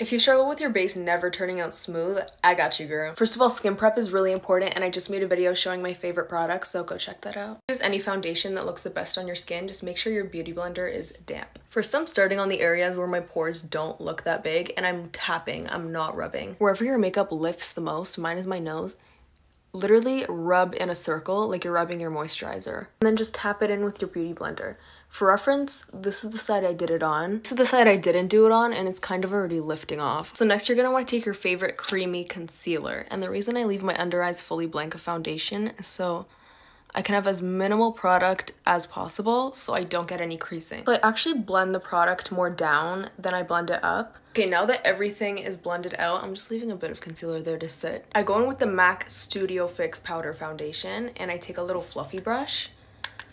If you struggle with your base never turning out smooth, I got you, girl. First of all, skin prep is really important, and I just made a video showing my favorite products, so go check that out. Use any foundation that looks the best on your skin. Just make sure your beauty blender is damp. First, I'm starting on the areas where my pores don't look that big, and I'm tapping, I'm not rubbing. Wherever your makeup lifts the most, mine is my nose, literally rub in a circle like you're rubbing your moisturizer. And then just tap it in with your beauty blender. For reference, this is the side I did it on. This is the side I didn't do it on, and it's kind of already lifting off. So next you're gonna want to take your favorite creamy concealer. And the reason I leave my under eyes fully blank of foundation is so I can have as minimal product as possible so I don't get any creasing. So I actually blend the product more down than I blend it up. Okay, now that everything is blended out, I'm just leaving a bit of concealer there to sit. I go in with the MAC Studio Fix Powder Foundation, and I take a little fluffy brush.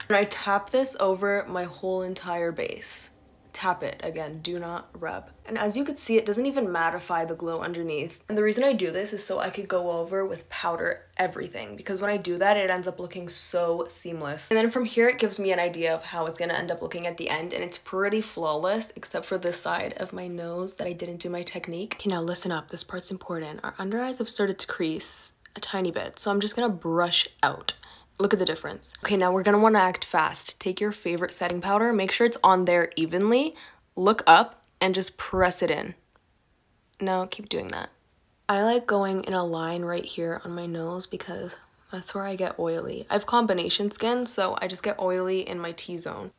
And I tap this over my whole entire base. Tap it, again, do not rub. And as you can see, it doesn't even mattify the glow underneath. And the reason I do this is so I could go over with powder everything, because when I do that, it ends up looking so seamless. And then from here, it gives me an idea of how it's gonna end up looking at the end, and it's pretty flawless, except for this side of my nose that I didn't do my technique. Okay, now listen up, this part's important. Our under eyes have started to crease a tiny bit, so I'm just gonna brush out. Look at the difference. Okay, now we're gonna wanna act fast. Take your favorite setting powder, make sure it's on there evenly, look up, and just press it in. Now keep doing that. I like going in a line right here on my nose because that's where I get oily. I have combination skin, so I just get oily in my T-zone.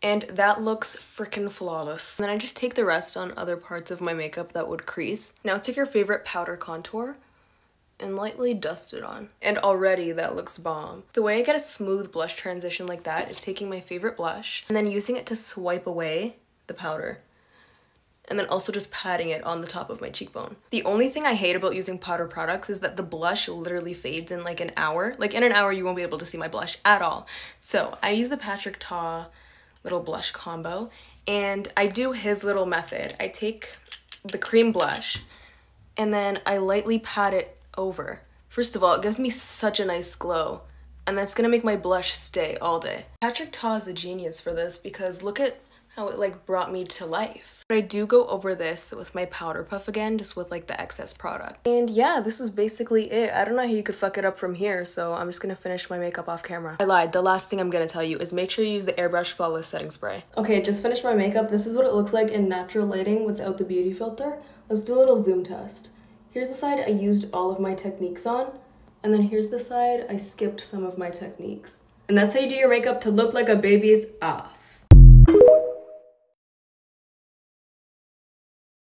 And that looks freaking flawless. And then I just take the rest on other parts of my makeup that would crease. Now take your favorite powder contour and lightly dust it on. And already that looks bomb. The way I get a smooth blush transition like that is taking my favorite blush and then using it to swipe away the powder. And then also just patting it on the top of my cheekbone. The only thing I hate about using powder products is that the blush literally fades in like an hour. Like in an hour you won't be able to see my blush at all. So I use the Patrick Ta little blush combo, and I do his little method. I take the cream blush and then I lightly pat it over. First of all, it gives me such a nice glow, and that's gonna make my blush stay all day. Patrick Ta is a genius for this because look at how it like brought me to life. But I do go over this with my powder puff again, just with like the excess product. And yeah, this is basically it. I don't know how you could fuck it up from here, so I'm just gonna finish my makeup off camera. I lied. The last thing I'm gonna tell you is make sure you use the Airbrush Flawless Setting Spray. Okay, just finished my makeup. This is what it looks like in natural lighting without the beauty filter. Let's do a little zoom test. Here's the side I used all of my techniques on, and then here's the side I skipped some of my techniques. And that's how you do your makeup to look like a baby's ass.